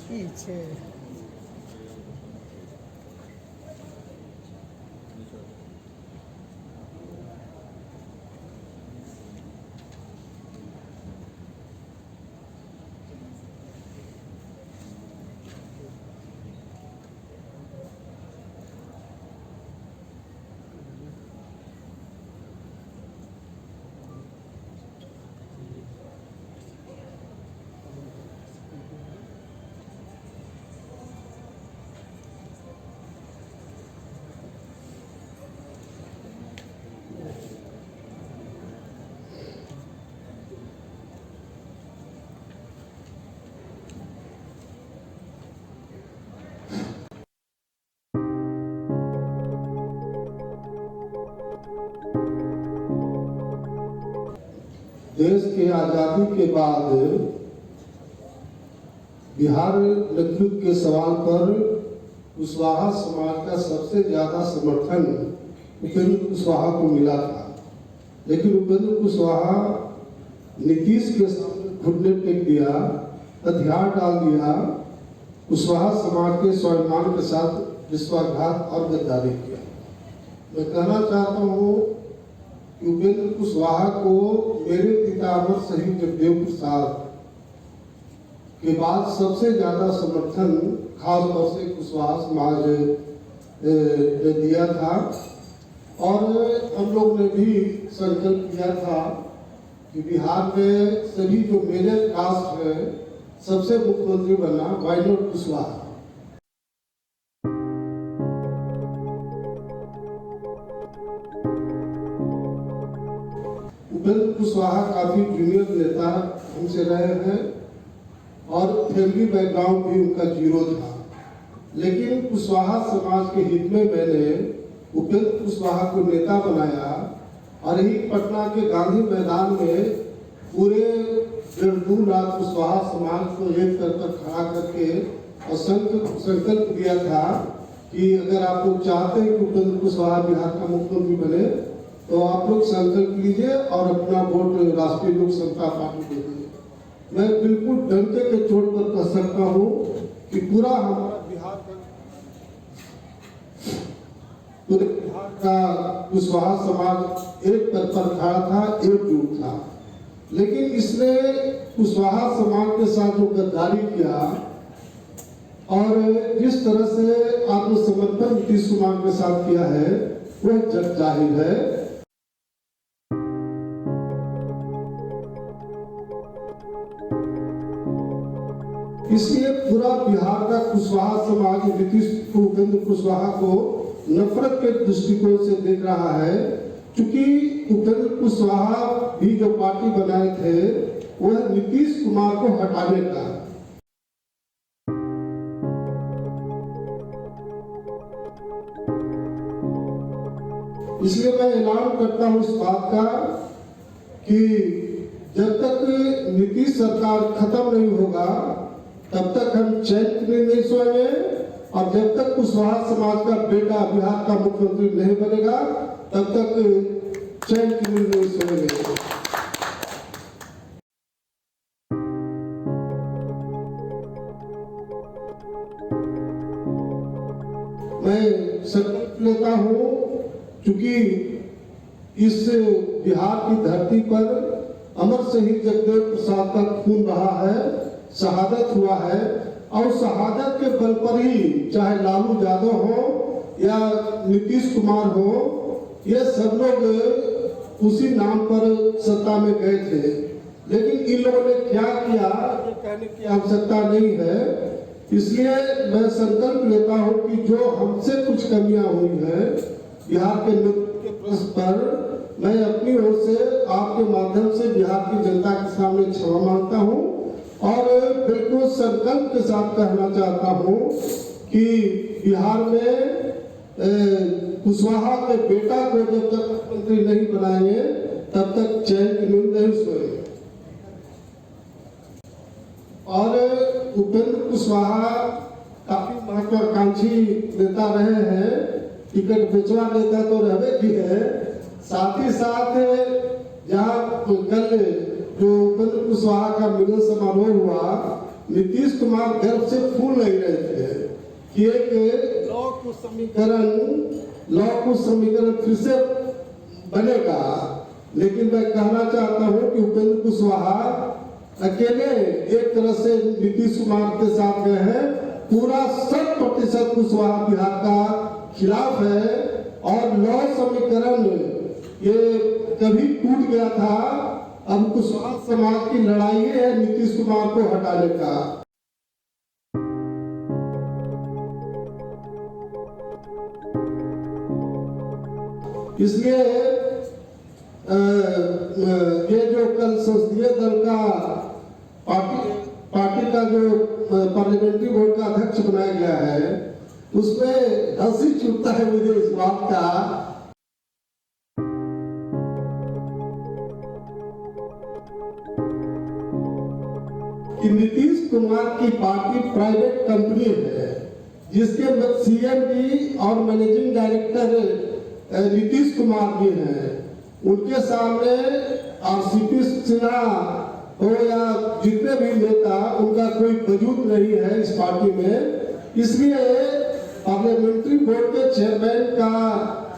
पीछे देश की आजादी के बाद बिहार नेतृत्व के सवाल पर कुशवाहा समाज का सबसे ज्यादा समर्थन उपेंद्र कुशवाहा को मिला था, लेकिन उपेंद्र कुशवाहा नीतीश के सामने घुटने टेक दिया, हथियार डाल दिया, कुशवाहा समाज के स्वाभिमान के साथ विश्वासघात और गद्दारी किया। मैं कहना चाहता हूँ कि उपेंद्र कुशवाहा को मेरे पिता अमर शहीद जगदेव प्रसाद के बाद सबसे ज्यादा समर्थन खास तौर से कुशवाहा समाज ने दिया था और हम लोग ने भी संकल्प किया था कि बिहार में सभी जो मेजर कास्ट है सबसे मुख्यमंत्री बना वाई नॉट कुशवाहा। उपेंद्र कुशवाहा काफी जूनियर नेता हमसे रहे हैं और फैमिली बैकग्राउंड भी उनका जीरो था, लेकिन कुशवाहा समाज के हित में मैंने उपेंद्र कुशवाहा को नेता बनाया और यही पटना के गांधी मैदान में पूरे 1.5 लाख कुशवाहा समाज को एक कर खड़ा करके और संकल्प दिया था कि अगर आप लोग चाहते हैं कि उपेंद्र कुशवाहा बिहार का मुख्यमंत्री बने तो आप लोग संकल्प लीजिए और अपना वोट राष्ट्रीय लोक समता पार्टी दे दीजिए। मैं बिल्कुल डंके के चोट पर कह सकता हूँ कि पूरा हमारा पूरे बिहार का कुशवाहा समाज एक पर खड़ा था, एकजुट था, लेकिन इसने कुशवाहा समाज के साथ जो गद्दारी किया और जिस तरह से आत्मसमर्पण नीतीश कुमार के साथ किया है वह जग जाहिर है। इसलिए पूरा बिहार का कुशवाहा समाज नीतीश उपेंद्र कुशवाहा को नफरत के दृष्टिकोण से देख रहा है, क्योंकि उपेंद्र कुशवाहा भी जो पार्टी बनाए थे वह नीतीश कुमार को हटाने का। इसलिए मैं ऐलान करता हूं इस बात का कि जब तक नीतीश सरकार खत्म नहीं होगा तब तक हम चैन में नहीं सोएंगे और जब तक कुशवाहा समाज का बेटा बिहार का मुख्यमंत्री नहीं बनेगा तब तक चैन की नींद नहीं सोएंगे। मैं संकल्प लेता हूं क्योंकि इस बिहार की धरती पर अमर शहीद जगदेव प्रसाद का खून बहा है, शहादत हुआ है और शहादत के बल पर ही चाहे लालू यादव हो या नीतीश कुमार हो, ये सब लोग उसी नाम पर सत्ता में गए थे, लेकिन इन लोगों ने क्या किया ये कहने की आवश्यकता नहीं है। इसलिए मैं संकल्प लेता हूं कि जो हमसे कुछ कमियां हुई हैं बिहार के नेतृत्व के प्रश्न पर मैं अपनी ओर से आपके माध्यम से बिहार की जनता के सामने क्षमा मांगता हूं और बिल्कुल संकल्प के साथ कहना चाहता हूं कि बिहार में कुशवाहा के बेटा को जब तक मुख्यमंत्री नहीं बनाएंगे तब तक चैन की नींद नहीं सोएंगे। और उपेंद्र कुशवाहा काफी महत्वाकांक्षी नेता रहे हैं, टिकट बेचवा नेता तो रहे की है, साथ ही साथ जहाँ कल जो उपेंद्र कुशवाहा का मिलन समारोह हुआ, नीतीश कुमार गर्व से फूल नहीं रहे थे कि एक लॉ कुछ समीकरण फिर से बनेगा। लेकिन मैं कहना चाहता हूं कि उपेंद्र कुशवाहा अकेले एक तरह से नीतीश कुमार के साथ गए हैं, पूरा 100% कुशवाहा बिहार का खिलाफ है। और लॉ समीकरण ये कभी टूट गया था, अब कुशवाहा समाज की लड़ाई है नीतीश कुमार को हटाने का। इसलिए ये जो कल संसदीय दल का पार्टी का जो पार्लियामेंट्री बोर्ड का अध्यक्ष बनाया गया है, उसमें हंसी छूटता है मुझे इस बात का कि नीतीश कुमार की पार्टी प्राइवेट कंपनी है, जिसके सीएमडी और मैनेजिंग डायरेक्टर नीतीश कुमार भी हैं। उनके सामने आरसीपी सिन्हा हो या जितने भी नेता, उनका कोई वजूद नहीं है इस पार्टी में। इसलिए पार्लियामेंट्री बोर्ड के चेयरमैन का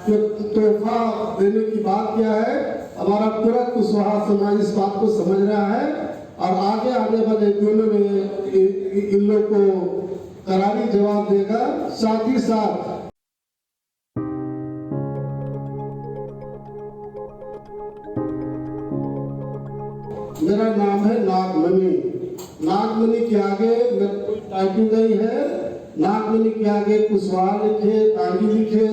जो तोहफा देने की बात किया है, हमारा पूरा कुशवाहा समाज इस बात को समझ रहा है और आगे आने वाले दिनों में इन लोग को करारी जवाब देगा। साथ ही साथ मेरा नाम है नागमणि। नागमणि के आगे मेरा कोई टाइटल नहीं है। नागमणि के आगे कुशवाहा लिखे, तांगी लिखे,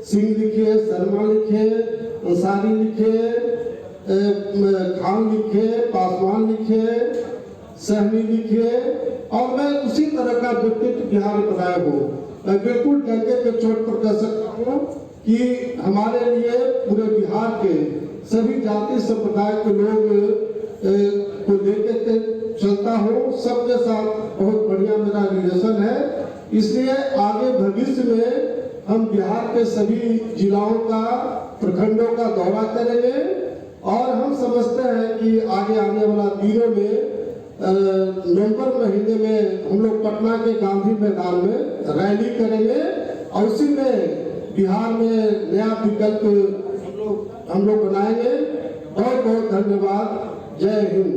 सिंह लिखे, शर्मा लिखे, अंसारी लिखे, खान लिखे, पासवान लिखे, सहनी लिखे, और मैं उसी तरह का व्यक्तित्व बिहार में बनाया हूँ। मैं बिल्कुल डंके पे चोट पर कह सकता हूँ कि हमारे लिए पूरे बिहार के सभी जाति संप्रदाय के लोग को लेकर के चलता हूँ। सबके साथ बहुत बढ़िया मेरा रिलेशन है। इसलिए आगे भविष्य में हम बिहार के सभी जिलाओं का, प्रखंडों का दौरा करेंगे और हम समझते हैं कि आगे आने वाला दिनों में नवंबर महीने में हम लोग पटना के गांधी मैदान में रैली करेंगे और उसी में बिहार में नया विकल्प हम लोग बनाएंगे। बहुत बहुत धन्यवाद। जय हिंद।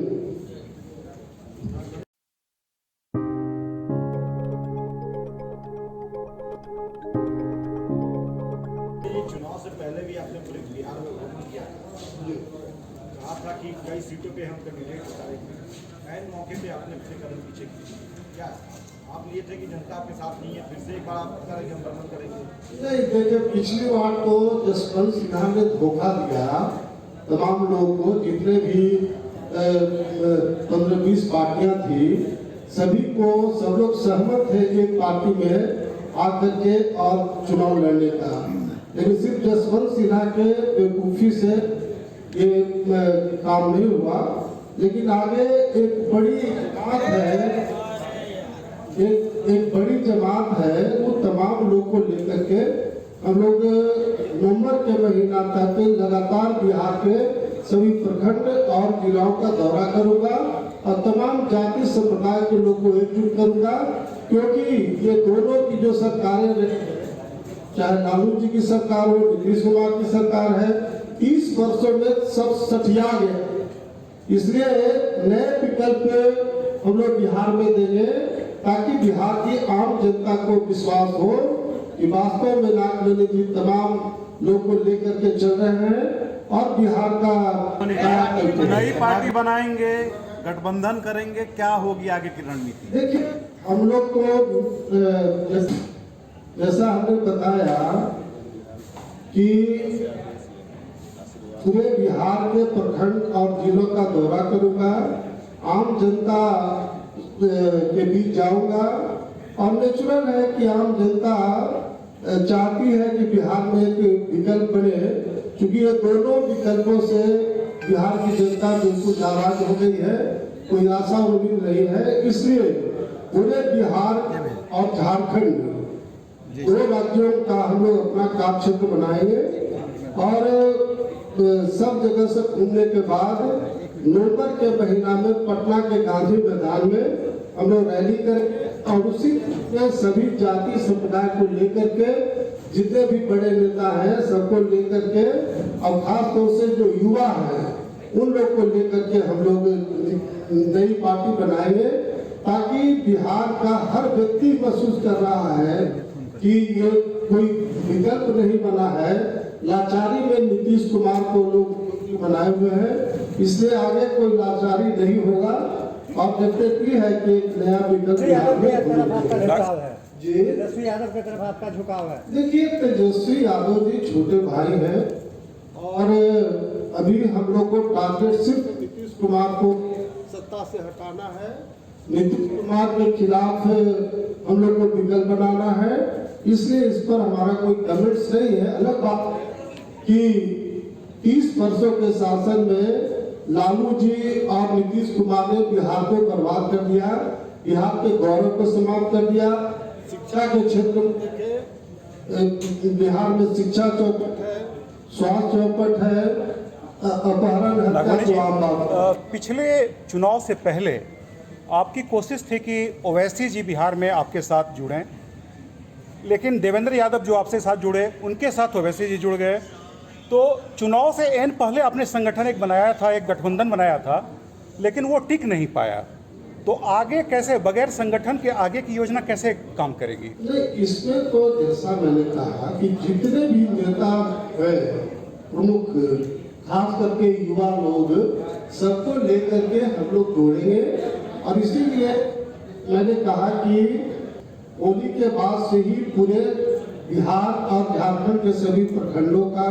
चुनाव से पहले भी आपने पूरे बिहार में भ्रमण किया, कहा था कि कई सीटों पे हम कैंडिडेट उतारेंगे, ऐन मौके पे आपने अपने कदम पीछे किए। क्या आप लिए थे कि जनता आपके साथ नहीं है, फिर से एक बार आप करेंगे, हम भ्रमण करेंगे? नहीं, देखिए पिछली बार तो जसवंत सिन्हा ने धोखा दिया तमाम लोगों को, जितने भी 15-20 पार्टियां थी, सभी को सब लोग सहमत थे एक पार्टी में आकर के और चुनाव लड़ने का। लेकिन सिर्फ जसवंत सिन्हा के बेवकूफी से ये काम नहीं हुआ। लेकिन आगे एक बड़ी जमात है, एक बड़ी जमात है, वो तमाम लोग को लेकर के हम लोग नवंबर के महीना तक लगातार बिहार के सभी प्रखंड और जिलाओं का दौरा करूंगा और तमाम जाति संप्रदाय के लोगों को एकजुट करूंगा। क्योंकि ये दोनों की जो सरकारें, चाहे लालू जी की सरकार हो, नीतीश कुमार की सरकार है, 30 वर्षों में सब सठिया गए। इसलिए नए विकल्प हम लोग बिहार में देंगे ताकि बिहार की आम जनता को विश्वास हो कि वास्तव में नागमणि जी तमाम लोग को लेकर के चल रहे हैं और बिहार का नई पार्टी बनाएंगे, गठबंधन करेंगे, क्या होगी आगे की रणनीति? देखिए, हम लोग को जैसा हमने बताया कि पूरे बिहार के प्रखंड और जिलों का दौरा करूंगा, आम जनता के बीच जाऊंगा और नेचुरल है कि आम जनता चाहती है कि बिहार में एक विकल्प बने, क्योंकि ये दोनों विकल्पों से बिहार की जनता बिल्कुल नाराज हो गई है, कोई आशा उम्मीद नहीं है। इसलिए पूरे बिहार और झारखंड दो राज्यों का हम लोग अपना कार्य क्षेत्र बनाएंगे और सब जगह से घूमने के बाद नवंबर के महीना में पटना के गांधी मैदान में हम लोग रैली करेंगे और उसी में सभी जाति समुदाय को लेकर के जितने भी बड़े नेता हैं सबको लेकर के और खास तौर से जो युवा हैं उन लोग को लेकर के हम लोग नई पार्टी बनाएंगे, ताकि बिहार का हर व्यक्ति महसूस कर रहा है कि ये कोई विकल्प नहीं बना है। लाचारी में नीतीश कुमार को लोग बनाए हुए हैं, इसलिए आगे कोई लाचारी नहीं होगा और डेफिनेटली है कि एक नया विकल्प जी तेजस्वी यादव की तरफ आपका झुकाव है। देखिए, तेजस्वी यादव जी छोटे भाई हैं और अभी हम लोग को टारगेट सिर्फ नीतीश कुमार को सत्ता से हटाना है, नीतीश कुमार के खिलाफ हम लोग को विकल्प बनाना है, इसलिए इस पर हमारा कोई कमेंट्स नहीं है। अलग बात है कि 30 वर्षों के शासन में लालू जी और नीतीश कुमार ने बिहार को बर्बाद कर दिया, बिहार के गौरव को समाप्त कर दिया। शिक्षा के क्षेत्र में देखें, बिहार में शिक्षा चौपट है, स्वास्थ्य चौपट है, अपहरण हत्या। पिछले चुनाव से पहले आपकी कोशिश थी कि ओवैसी जी बिहार में आपके साथ जुड़ें, लेकिन देवेंद्र यादव जो आपसे साथ जुड़े उनके साथ ओवैसी जी जुड़ गए। तो चुनाव से एन पहले आपने संगठन एक बनाया था, एक गठबंधन बनाया था, लेकिन वो टिक नहीं पाया। तो आगे कैसे, बगैर संगठन के आगे की योजना कैसे काम करेगी? नहीं, इसमें तो जैसा मैंने कहा कि जितने भी नेता हैं प्रमुख, खास करके युवा लोग, सबको लेकर के हम लोग जोड़ेंगे और इसीलिए मैंने कहा कि होली के बाद से ही पूरे बिहार और झारखंड के सभी प्रखंडों का,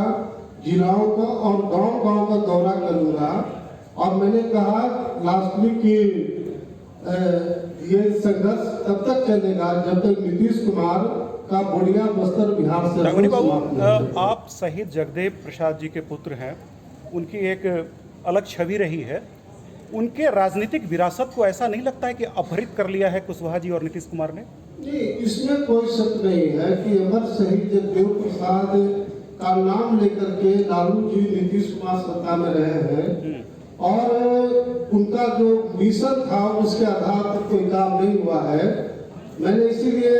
जिलाओं का और गांव-गांव का दौरा करूंगा और मैंने कहा लास्ट में कि ये संघर्ष तब तक चलेगा जब तक नीतीश कुमार का बोरिया बस्तर बिहार से रघुनी बाबू, आप शहीद जगदेव प्रसाद जी के पुत्र हैं, उनकी एक अलग छवि रही है। उनके राजनीतिक विरासत को ऐसा नहीं लगता है कि अपहरित कर लिया है कुशवाहा जी और नीतीश कुमार ने? जी, इसमें कोई शक नहीं है कि अमर शहीद जगदेव प्रसाद का नाम लेकर के लालू जी नीतीश कुमार सत्ता में रहे हैं और उनका जो मिशन था उसके आधार पर कोई काम नहीं हुआ है। मैंने इसीलिए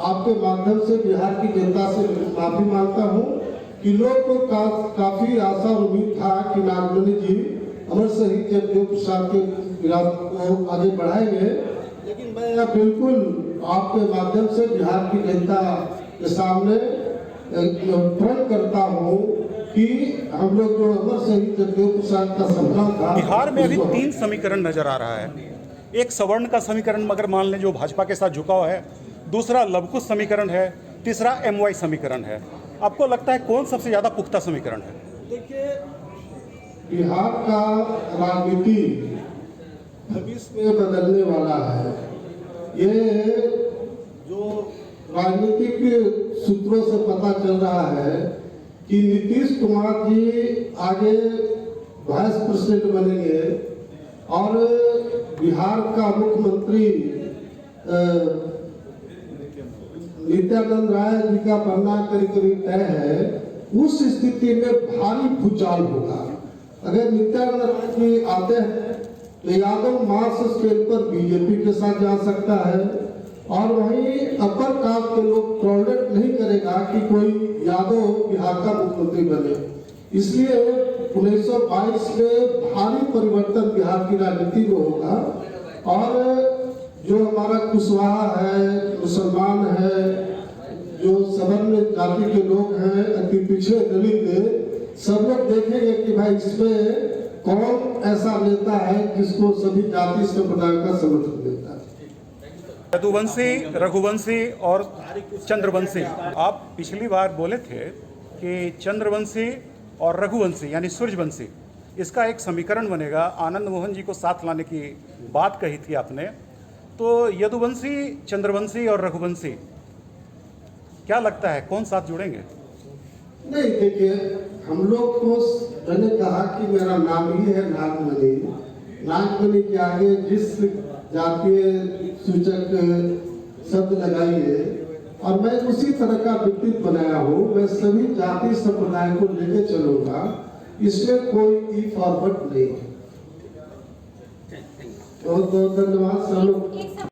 आपके माध्यम से बिहार की जनता से माफी मांगता हूं कि लोग को काफी आशा और उम्मीद था कि नागमणि जी अमर शहीद जगदेव प्रसाद के विरासत को आगे बढ़ाएंगे, लेकिन मैं बिल्कुल आपके माध्यम से बिहार की जनता के सामने प्रण करता हूं कि हम लोग जो अमर शहीद जगदेव प्रसाद का सपना था, बिहार में अभी 3 समीकरण नजर आ रहा है। एक सवर्ण का समीकरण अगर मान लें जो भाजपा के साथ झुकाव है, दूसरा लवकुश समीकरण है, तीसरा MY समीकरण है। आपको लगता है कौन सबसे ज्यादा पुख्ता समीकरण है? देखिए, बिहार का राजनीति भविष्य में बदलने वाला है। ये जो राजनीतिक सूत्रों से पता चल रहा है कि नीतीश कुमार जी आगे वाइस प्रेसिडेंट बनेंगे और बिहार का मुख्यमंत्री नित्यानंद राय जी का बनना करीब तय है। उस स्थिति में भारी भूचाल होगा। अगर नित्यानंद राय जी आते हैं तो यादव मास स्केल पर बीजेपी के साथ जा सकता है और वहीं अपर कास्ट के लोग टॉलरेट नहीं करेगा कि कोई यादव बिहार का मुख्यमंत्री बने। इसलिए 1922 में भारी परिवर्तन बिहार की राजनीति में होगा और जो हमारा कुशवाहा है, मुसलमान है, जो सवर्ण जाति के लोग हैं, अति पिछड़े दलित, सब लोग देखेंगे कि भाई इसमें कौन ऐसा नेता है जिसको सभी जाति संप्रदाय का समर्थन देता है। यदुवंशी, रघुवंशी और चंद्रवंशी, आप पिछली बार बोले थे कि चंद्रवंशी और रघुवंशी यानी सूर्यवंशी, इसका एक समीकरण बनेगा। आनंद मोहन जी को साथ लाने की बात कही थी आपने। तो यदुवंशी, चंद्रवंशी और रघुवंशी क्या लगता है कौन साथ जुड़ेंगे? नहीं, देखिए, हम लोग को, मैंने कहा कि मेरा नाम ही है नागमणि। नागमणि के आगे जिस जातीय सूचक शब्द लगाइए, और मैं उसी तरह का व्यक्तित्व बनाया हूँ। मैं सभी जाति संप्रदाय को लेके चलूंगा, इसमें कोई फॉरवर्ड नहीं है। बहुत बहुत धन्यवाद सब लोग।